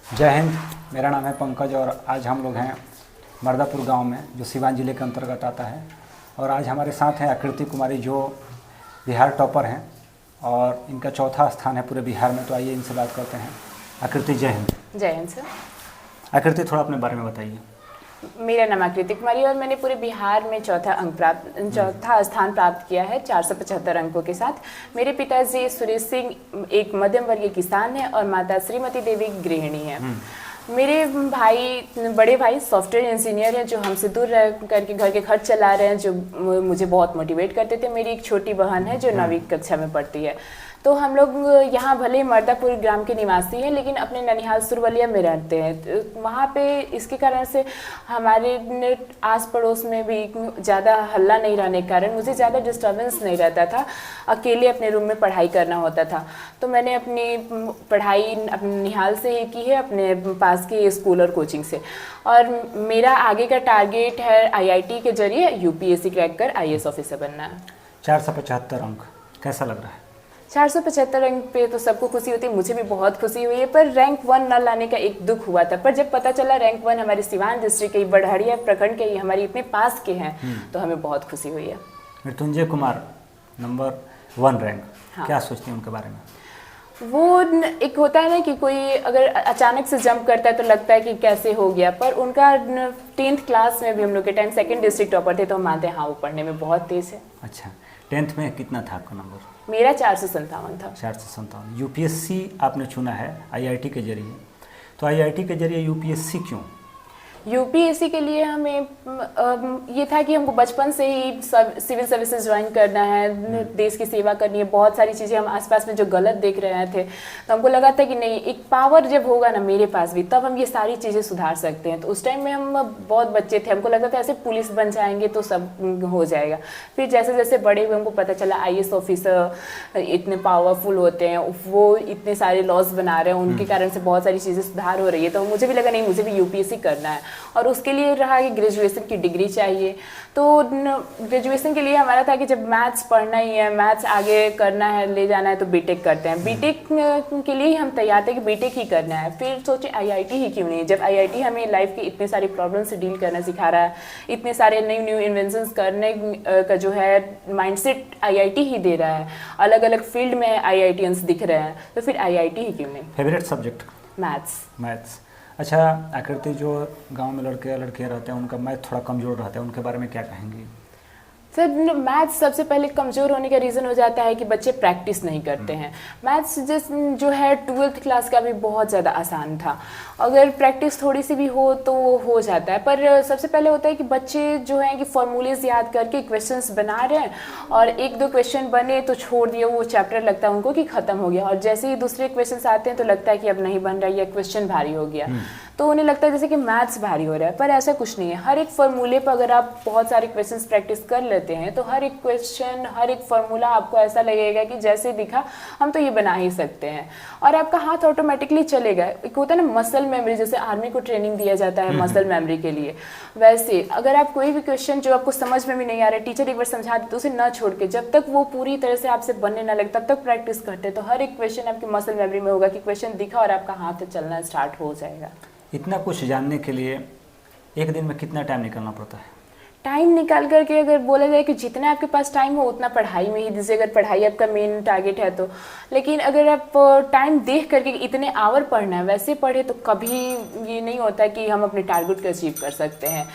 जय हिंद। मेरा नाम है पंकज और आज हम लोग हैं मर्दापुर गांव में, जो सिवान ज़िले के अंतर्गत आता है। और आज हमारे साथ हैं आकृति कुमारी, जो बिहार टॉपर हैं और इनका चौथा स्थान है पूरे बिहार में। तो आइए इनसे बात करते हैं। आकृति, जय हिंद। जय हिंद सर। आकृति, थोड़ा अपने बारे में बताइए। मेरा नाम आकृति कुमारी और मैंने पूरे बिहार में चौथा स्थान प्राप्त किया है 475 अंकों के साथ। मेरे पिताजी सुरेश सिंह एक मध्यम वर्गीय किसान हैं और माता श्रीमती देवी गृहिणी हैं। मेरे बड़े भाई सॉफ्टवेयर इंजीनियर हैं जो हमसे दूर रह करके घर के खर्च चला रहे हैं, जो मुझे बहुत मोटिवेट करते थे। मेरी एक छोटी बहन है जो 9वीं कक्षा में पढ़ती है। तो हम लोग यहाँ भले मर्दापुर ग्राम के निवासी हैं, लेकिन अपने ननिहाल सुरवलिया में रहते हैं। तो वहाँ पे इसके कारण से हमारे आस पड़ोस में भी ज़्यादा हल्ला नहीं रहने के कारण मुझे ज़्यादा डिस्टर्बेंस नहीं रहता था। अकेले अपने रूम में पढ़ाई करना होता था। तो मैंने अपनी पढ़ाई अपने निहाल से ही की है, अपने पास के स्कूल और कोचिंग से। और मेरा आगे का टारगेट है IIT के जरिए UPSC क्रैक कर IAS ऑफिसर बनना है। 475 अंक कैसा लग रहा है? 475 रैंक पे तो सबको खुशी होती है, मुझे भी बहुत खुशी हुई है। पर रैंक 1 न लाने का एक दुख हुआ था। पर जब पता चला रैंक 1 हमारे सिवान डिस्ट्रिक्ट के बड़हरिया प्रखंड के हमारे इतने पास के हैं, तो हमें बहुत खुशी हुई है। मृत्युंजय कुमार नंबर 1 रैंक, हाँ। क्या सोचती हैं उनके बारे में? वो एक होता है ना कि कोई अगर अचानक से जंप करता है तो लगता है कि कैसे हो गया। पर उनका 10th क्लास में भी हम लोग के टाइम 2nd डिस्ट्रिक्ट टॉपर थे, तो हम मानते हैं हाँ वो पढ़ने में बहुत तेज है। अच्छा, 10th में कितना था आपका नंबर? मेरा 457 था। 457। UPSC आपने चुना है IIT के जरिए, तो IIT के जरिए UPSC क्यों? UPSC के लिए हमें ये था कि हमको बचपन से ही सिविल सर्विसेज ज्वाइन करना है, देश की सेवा करनी है। बहुत सारी चीज़ें हम आसपास में जो गलत देख रहे थे, तो हमको लगा था कि नहीं, एक पावर जब होगा ना मेरे पास भी, तब हम ये सारी चीज़ें सुधार सकते हैं। तो उस टाइम में हम बहुत बच्चे थे, हमको लगता था ऐसे पुलिस बन जाएंगे तो सब हो जाएगा। फिर जैसे जैसे बड़े हुए हमको पता चला IAS ऑफिसर इतने पावरफुल होते हैं, वो इतने सारे लॉज बना रहे हैं, उनके कारण से बहुत सारी चीज़ें सुधार हो रही है। तो मुझे भी लगा नहीं, मुझे भी UPSC करना है। और उसके लिए रहा कि ग्रेजुएशन की डिग्री चाहिए। तो ग्रेजुएशन के लिए हमारा था कि जब मैथ्स पढ़ना ही है, मैथ्स आगे करना है, ले जाना है, तो बीटेक करते हैं। बीटेक के लिए ही हम तैयार थे कि बीटेक ही करना है। फिर सोचे IIT ही क्यों नहीं, जब IIT हमें लाइफ की इतने सारी प्रॉब्लम से डील करना सिखा रहा है, इतने सारे न्यू इन्वेंशंस करने का जो है माइंडसेट IIT ही दे रहा है, अलग अलग फील्ड में IITians दिख रहे हैं, तो फिर IIT ही क्यों नहीं। Favourite subject? मैथ्स। अच्छा आकृति, जो गांव में लड़के लड़कियां रहते हैं उनका मैथ थोड़ा कमज़ोर रहता है, उनके बारे में क्या कहेंगी? सर, मैथ्स सबसे पहले कमज़ोर होने का रीज़न हो जाता है कि बच्चे प्रैक्टिस नहीं करते हैं। मैथ्स जो है 12th क्लास का भी बहुत ज़्यादा आसान था, अगर प्रैक्टिस थोड़ी सी भी हो तो वो हो जाता है। पर सबसे पहले होता है कि बच्चे जो हैं कि फॉर्मूलेज याद करके क्वेश्चंस बना रहे हैं, और 1-2 क्वेश्चन बने तो छोड़ दिए, वो चैप्टर लगता है उनको कि ख़त्म हो गया। और जैसे ही दूसरे क्वेश्चन आते हैं तो लगता है कि अब नहीं बन रहा है या क्वेश्चन भारी हो गया, तो उन्हें लगता है जैसे कि मैथ्स भारी हो रहा है। पर ऐसा कुछ नहीं है। हर एक फॉर्मूले पर अगर आप बहुत सारे क्वेश्चंस प्रैक्टिस कर लेते हैं तो हर एक क्वेश्चन, हर एक फॉर्मूला आपको ऐसा लगेगा कि जैसे दिखा हम तो ये बना ही सकते हैं, और आपका हाथ ऑटोमेटिकली चलेगा। एक होता है ना मसल मेमोरी, जैसे आर्मी को ट्रेनिंग दिया जाता है मसल मेमोरी के लिए, वैसे अगर आप कोई भी क्वेश्चन जो आपको समझ में भी नहीं आ रहा है, टीचर एक बार समझा दे तो उसे न छोड़ के जब तक वो पूरी तरह से आपसे बनने ना लगे तब तक प्रैक्टिस करते हैं, तो हर एक क्वेश्चन आपकी मसल मेमोरी में होगा कि क्वेश्चन दिखा और आपका हाथ चलना स्टार्ट हो जाएगा। इतना कुछ जानने के लिए एक दिन में कितना टाइम निकालना पड़ता है? टाइम निकाल करके अगर बोला जाए कि जितना आपके पास टाइम हो उतना पढ़ाई में ही दीजिए, अगर पढ़ाई आपका मेन टारगेट है तो। लेकिन अगर आप टाइम देख करके इतने आवर पढ़ना है वैसे पढ़े तो कभी ये नहीं होता कि हम अपने टारगेट को अचीव कर सकते हैं।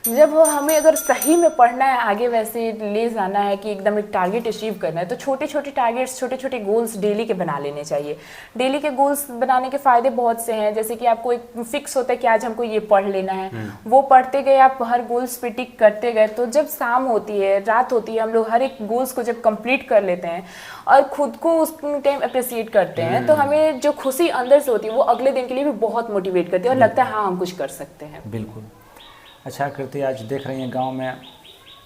जब हमें अगर सही में पढ़ना है, आगे वैसे ले जाना है कि एकदम एक टारगेट अचीव करना है, तो छोटे छोटे टारगेट्स, छोटे छोटे गोल्स डेली के बना लेने चाहिए। डेली के गोल्स बनाने के फ़ायदे बहुत से हैं, जैसे कि आपको एक फिक्स होता है कि आज हमको ये पढ़ लेना है, वो पढ़ते गए, आप हर गोल्स पे टिक करते गए, तो जब शाम होती है, रात होती है, हम लोग हर एक गोल्स को जब कंप्लीट कर लेते हैं और खुद को उस टाइम अप्रिसिएट करते हैं, तो हमें जो खुशी अंदर से होती है वो अगले दिन के लिए भी बहुत मोटिवेट करती है और लगता है हाँ हम कुछ कर सकते हैं। बिल्कुल। अच्छा कृति, आज देख रही हैं गांव में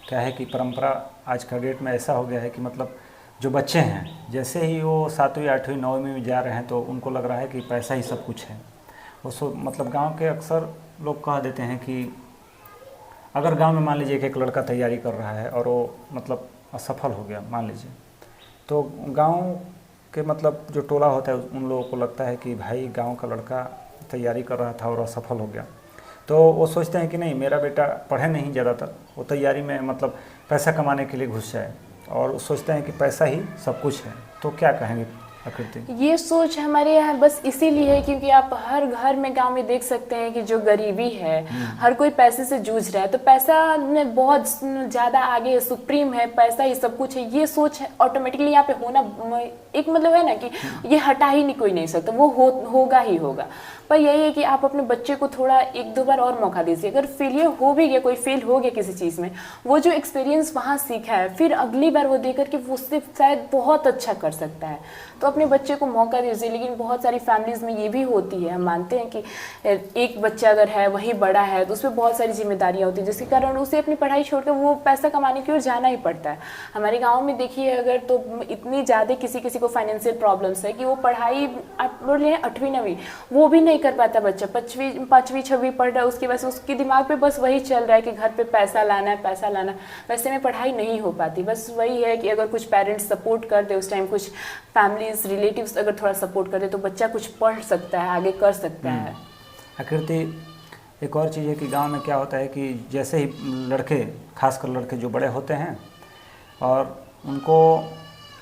क्या है कि परंपरा आज का डेट में ऐसा हो गया है कि मतलब जो बच्चे हैं जैसे ही वो 7वीं 8वीं 9वीं में जा रहे हैं तो उनको लग रहा है कि पैसा ही सब कुछ है। वो मतलब गांव के अक्सर लोग कह देते हैं कि अगर गांव में मान लीजिए कि एक लड़का तैयारी कर रहा है और वो मतलब असफल हो गया मान लीजिए, तो गांव के मतलब जो टोला होता है उन लोगों को लगता है कि भाई गांव का लड़का तैयारी कर रहा था और असफल हो गया, तो वो सोचते हैं कि नहीं मेरा बेटा पढ़े नहीं, ज़्यादातर वो तैयारी में मतलब पैसा कमाने के लिए घुस जाए, और वो सोचते हैं कि पैसा ही सब कुछ है। तो क्या कहेंगे आकृति? ये सोच हमारे यहाँ बस इसीलिए है क्योंकि आप हर घर में गांव में देख सकते हैं कि जो गरीबी है, हर कोई पैसे से जूझ रहा है, तो पैसा में बहुत ज़्यादा आगे सुप्रीम है, पैसा ही सब कुछ है, ये सोच ऑटोमेटिकली यहाँ पे होना एक मतलब है ना कि ये हटा ही नहीं कोई नहीं सकता, वो होगा ही होगा। पर यही है कि आप अपने बच्चे को थोड़ा एक दो बार और मौका दीजिए। अगर फेलियर हो भी गया, कोई फेल हो गया किसी चीज़ में, वो जो एक्सपीरियंस वहाँ सीखा है, फिर अगली बार वो दे करके वो उससे शायद बहुत अच्छा कर सकता है। तो अपने बच्चे को मौका दीजिए। लेकिन बहुत सारी फैमिलीज़ में ये भी होती है, हम मानते हैं कि एक बच्चा अगर है वही बड़ा है तो उस पर बहुत सारी जिम्मेदारियाँ होती हैं, जिसके कारण उसे अपनी पढ़ाई छोड़कर वो पैसा कमाने की ओर जाना ही पड़ता है। हमारे गाँव में देखिए अगर तो इतनी ज़्यादा किसी किसी को फाइनेंशियल प्रॉब्लम्स है कि वो पढ़ाई आप बोल रहे हैं 8वीं 9वीं वो भी नहीं कर पाता बच्चा, 5वीं 6वीं पढ़ रहा है, उसके बाद उसके दिमाग पे बस वही चल रहा है कि घर पे पैसा लाना है, पैसा लाना। वैसे में पढ़ाई नहीं हो पाती। बस वही है कि अगर कुछ पेरेंट्स सपोर्ट कर दे उस टाइम, कुछ फैमिलीज रिलेटिव्स अगर थोड़ा सपोर्ट कर दे तो बच्चा कुछ पढ़ सकता है, आगे कर सकता है। आकृति, एक और चीज़ है कि गांव में क्या होता है कि जैसे ही लड़के, खासकर लड़के जो बड़े होते हैं और उनको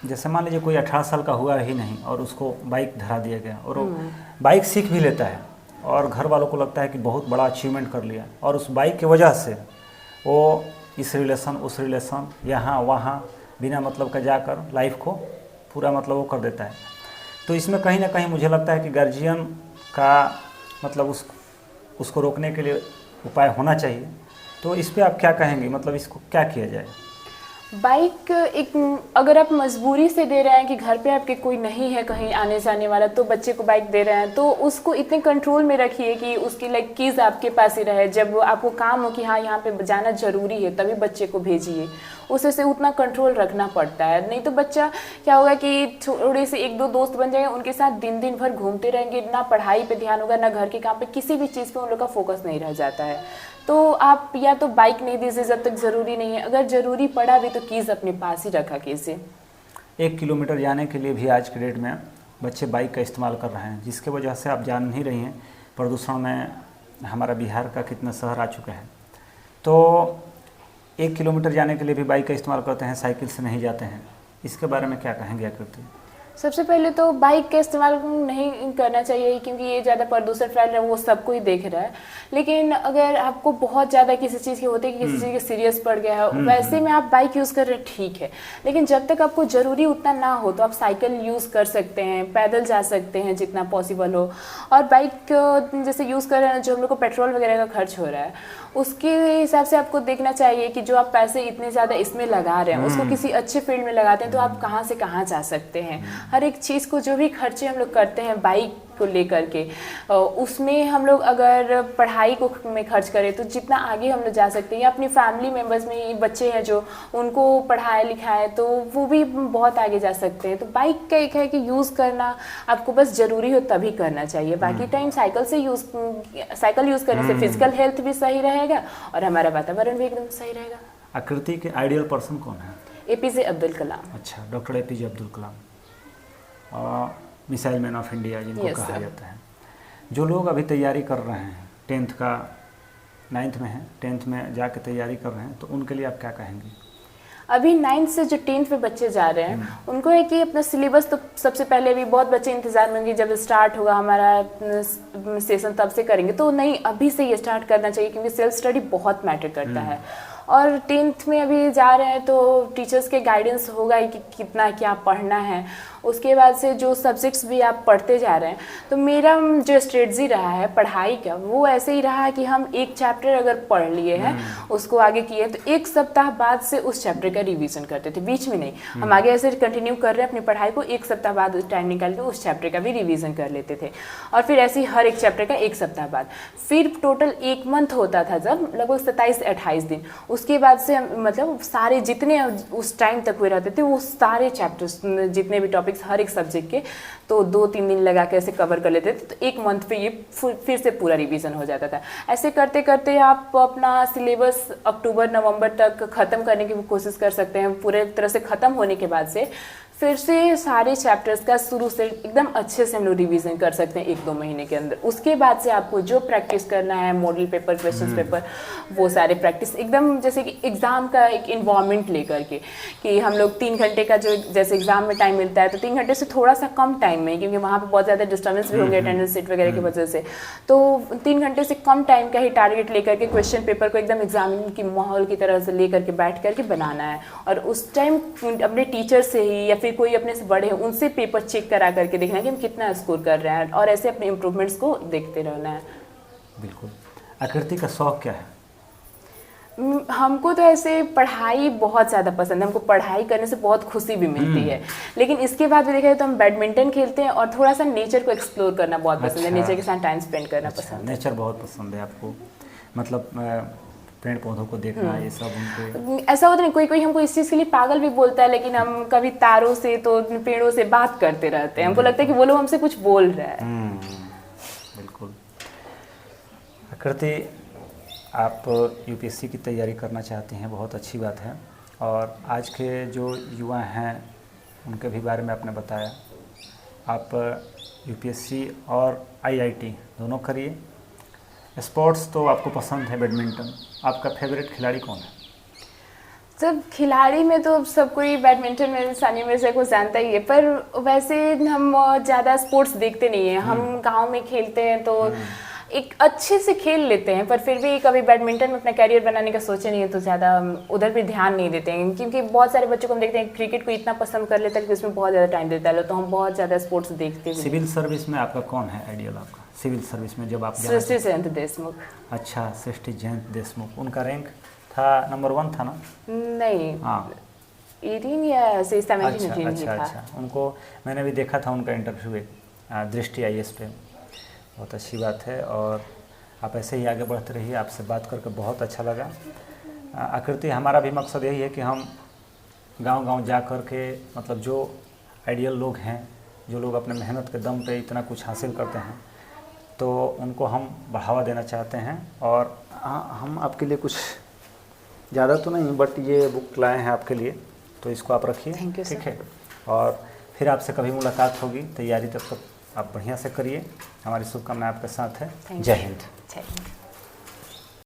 जैसे मान लीजिए कोई 18 साल का हुआ ही नहीं और उसको बाइक धरा दिया गया और वो बाइक सीख भी लेता है और घर वालों को लगता है कि बहुत बड़ा अचीवमेंट कर लिया, और उस बाइक की वजह से वो इस रिलेशन उस रिलेशन यहाँ वहाँ बिना मतलब का जाकर लाइफ को पूरा मतलब वो कर देता है। तो इसमें कहीं ना कहीं मुझे लगता है कि गार्जियन का मतलब उसको रोकने के लिए उपाय होना चाहिए। तो इस पे आप क्या कहेंगे, मतलब इसको क्या किया जाए? बाइक एक अगर आप मजबूरी से दे रहे हैं कि घर पे आपके कोई नहीं है कहीं आने जाने वाला तो बच्चे को बाइक दे रहे हैं, तो उसको इतने कंट्रोल में रखिए कि उसकी लाइक कीज़ आपके पास ही रहे। जब आपको काम हो कि हाँ यहाँ पे जाना जरूरी है तभी बच्चे को भेजिए। उसे से उतना कंट्रोल रखना पड़ता है, नहीं तो बच्चा क्या होगा कि थोड़े से एक दो दोस्त बन जाएंगे, उनके साथ दिन भर घूमते रहेंगे, ना पढ़ाई पे ध्यान होगा ना घर के काम पे, किसी भी चीज़ पे उन लोग का फोकस नहीं रह जाता है। तो आप या तो बाइक नहीं दीजिए जब तक ज़रूरी नहीं है, अगर ज़रूरी पड़ा भी तो कीज़ अपने पास ही रखा कीजिए। 1 किलोमीटर जाने के लिए भी आज के डेट में बच्चे बाइक का इस्तेमाल कर रहे हैं, जिसके वजह से आप जान नहीं रही हैं प्रदूषण में हमारा बिहार का कितना शहर आ चुका है। तो 1 किलोमीटर जाने के लिए भी बाइक का इस्तेमाल करते हैं, साइकिल से नहीं जाते हैं। इसके बारे में क्या कहेंगे आकृति? सबसे पहले तो बाइक का इस्तेमाल नहीं करना चाहिए क्योंकि ये ज़्यादा प्रदूषण फैल रहा है, वो सबको ही देख रहा है। लेकिन अगर आपको बहुत ज़्यादा किसी चीज़ की होती है कि किसी चीज़ के सीरियस पड़ गया है, वैसे में आप बाइक यूज़ कर रहे हैं ठीक है, लेकिन जब तक आपको ज़रूरी उतना ना हो तो आप साइकिल यूज़ कर सकते हैं, पैदल जा सकते हैं जितना पॉसिबल हो। और बाइक जैसे यूज़ कर रहे हैं जो हम लोग को पेट्रोल वगैरह का खर्च हो रहा है, उसके हिसाब से आपको देखना चाहिए कि जो आप पैसे इतने ज़्यादा इसमें लगा रहे हैं उसको किसी अच्छे फील्ड में लगाते हैं तो आप कहाँ से कहाँ जा सकते हैं। हर एक चीज़ को जो भी खर्चे हम लोग करते हैं बाइक को लेकर के, उसमें हम लोग अगर पढ़ाई को में खर्च करें तो जितना आगे हम लोग जा सकते हैं, या अपनी फैमिली मेम्बर्स में बच्चे हैं जो उनको पढ़ाए लिखाए तो वो भी बहुत आगे जा सकते हैं। तो बाइक का एक है कि यूज़ करना आपको बस ज़रूरी हो तभी करना चाहिए, बाकी टाइम साइकिल यूज़ करने से फिजिकल हेल्थ भी सही रहेगा और हमारा वातावरण भी एकदम सही रहेगा। आकृति के आइडियल पर्सन कौन है? APJ अब्दुल कलाम। अच्छा, doctor APJ Abdul Kalam, missile man of India जिनको कहा जाता है। जो लोग अभी तैयारी कर रहे हैं 10th का 9th में है, 10th में जाके तैयारी कर रहे हैं, तो उनके लिए आप क्या कहेंगे? अभी 9th से जो 10th में बच्चे जा रहे हैं उनको है कि अपना सिलेबस तो सबसे पहले भी बहुत बच्चे इंतजार में होंगे जब स्टार्ट होगा हमारा सेशन तब से करेंगे, तो नहीं अभी से ये स्टार्ट करना चाहिए क्योंकि सेल्फ स्टडी बहुत मैटर करता है। और 10th में अभी जा रहे हैं तो टीचर्स के गाइडेंस होगा कि कितना क्या पढ़ना है, उसके बाद से जो सब्जेक्ट्स भी आप पढ़ते जा रहे हैं। तो मेरा जो स्ट्रेटजी रहा है पढ़ाई का वो ऐसे ही रहा कि हम एक चैप्टर अगर पढ़ लिए हैं उसको आगे किए तो 1 सप्ताह बाद से उस चैप्टर का रिवीजन करते थे, बीच में नहीं। हम आगे ऐसे कंटिन्यू कर रहे हैं अपनी पढ़ाई को, 1 सप्ताह बाद टाइम निकाल के उस चैप्टर का भी रिवीजन कर लेते थे। और फिर ऐसे ही हर एक चैप्टर का 1 सप्ताह बाद, फिर टोटल 1 मंथ होता था जब लगभग 27 से 28 दिन। उसके बाद से मतलब सारे जितने उस टाइम तक हुए रहते थे वो सारे चैप्टर्स जितने भी टॉपिक्स हर एक सब्जेक्ट के तो 2-3 दिन लगा के ऐसे कवर कर लेते थे, तो 1 मंथ पे ये फिर से पूरा रिवीजन हो जाता था। ऐसे करते करते आप अपना सिलेबस अक्टूबर नवंबर तक ख़त्म करने की कोशिश कर सकते हैं। पूरे तरह से ख़त्म होने के बाद से फिर से सारे चैप्टर्स का शुरू से एकदम अच्छे से हम लोग रिवीजन कर सकते हैं 1-2 महीने के अंदर। उसके बाद से आपको जो प्रैक्टिस करना है, मॉडल पेपर, क्वेश्चंस पेपर, वो सारे प्रैक्टिस एकदम जैसे कि एग्ज़ाम का एक इन्वायरमेंट लेकर के, कि हम लोग 3 घंटे का जो जैसे एग्ज़ाम में टाइम मिलता है तो 3 घंटे से थोड़ा सा कम टाइम में, क्योंकि वहाँ पे बहुत ज़्यादा डिस्टर्बेंस भी होंगे अटेंडेंस सीट वगैरह की वजह से, तो 3 घंटे से कम टाइम का ही टारगेट लेकर के क्वेश्चन पेपर को एकदम एग्जाम की माहौल की तरह से लेकर के बैठ करके बनाना है। और उस टाइम अपने टीचर से ही या फिर कोई अपने से बड़े हैं उनसे पेपर चेक करा करके देखना है कि हम कितना स्कोर कर रहे हैं, और ऐसे अपने इम्प्रूवमेंट्स को देखते रहना है। बिल्कुल। आकृति का शौक क्या है? हमको तो ऐसे पढ़ाई बहुत ज़्यादा पसंद है, हमको पढ़ाई करने से बहुत खुशी भी मिलती है, लेकिन इसके बाद भी देखा जाए तो हम बैडमिंटन खेलते हैं और थोड़ा सा नेचर को एक्सप्लोर करना बहुत पसंद है, नेचर के साथ टाइम स्पेंड करना पसंद है। नेचर बहुत पसंद है आपको, मतलब पेड़ पौधों को देखना, ये सब उनके ऐसा होता नहीं, कोई कोई हमको इस चीज़ के लिए पागल भी बोलता है, लेकिन हम कभी तारों से तो पेड़ों से बात करते रहते हैं, हमको लगता है कि वो लोग हमसे कुछ बोल रहा है। बिल्कुल। आकृति, आप यूपीएससी की तैयारी करना चाहती हैं, बहुत अच्छी बात है, और आज के जो युवा हैं उनके भी बारे में आपने बताया। आप यूपीएससी और आईआईटी दोनों करिए। स्पोर्ट्स तो आपको पसंद है, बैडमिंटन, आपका फेवरेट खिलाड़ी कौन है? सब खिलाड़ी में तो सब कोई बैडमिंटन में सानिया मिर्जा को जानता ही है, पर वैसे हम ज़्यादा स्पोर्ट्स देखते नहीं हैं। हम गांव में खेलते हैं तो एक अच्छे से खेल लेते हैं, पर फिर भी कभी बैडमिंटन में अपना कैरियर बनाने का सोचे नहीं है तो ज़्यादा उधर भी ध्यान नहीं देते हैं, क्योंकि बहुत सारे बच्चों को हम देखते हैं क्रिकेट को इतना पसंद कर लेता है कि उसमें बहुत ज़्यादा टाइम देता है, तो हम बहुत ज़्यादा स्पोर्ट्स देखते हैं। सिविल सर्विस में आपका कौन है आइडियल आपका? सिविल सर्विस में जब आप सृष्टि जयंत देशमुख। अच्छा, सृष्टि जयंत देशमुख, उनका रैंक था नंबर 1 था ना? नहीं, हाँ, 18 या 17 अच्छा, उनको मैंने भी देखा था, उनका इंटरव्यू दृष्टि IAS पे। बहुत अच्छी बात है, और आप ऐसे ही आगे बढ़ते रहिए। आपसे बात करके बहुत अच्छा लगा। आकृति, हमारा भी मकसद यही है कि हम गांव-गांव जा कर के, मतलब जो आइडियल लोग हैं, जो लोग अपने मेहनत के दम पे इतना कुछ हासिल करते हैं, तो उनको हम बढ़ावा देना चाहते हैं। और हम आपके लिए कुछ ज़्यादा तो नहीं, बट ये बुक लाए हैं आपके लिए, तो इसको आप रखिए, ठीक है? और फिर आपसे कभी मुलाकात होगी। तैयारी तब तक आप बढ़िया से करिए। हमारी शुभकामनाएं आपके साथ है। जय हिंद।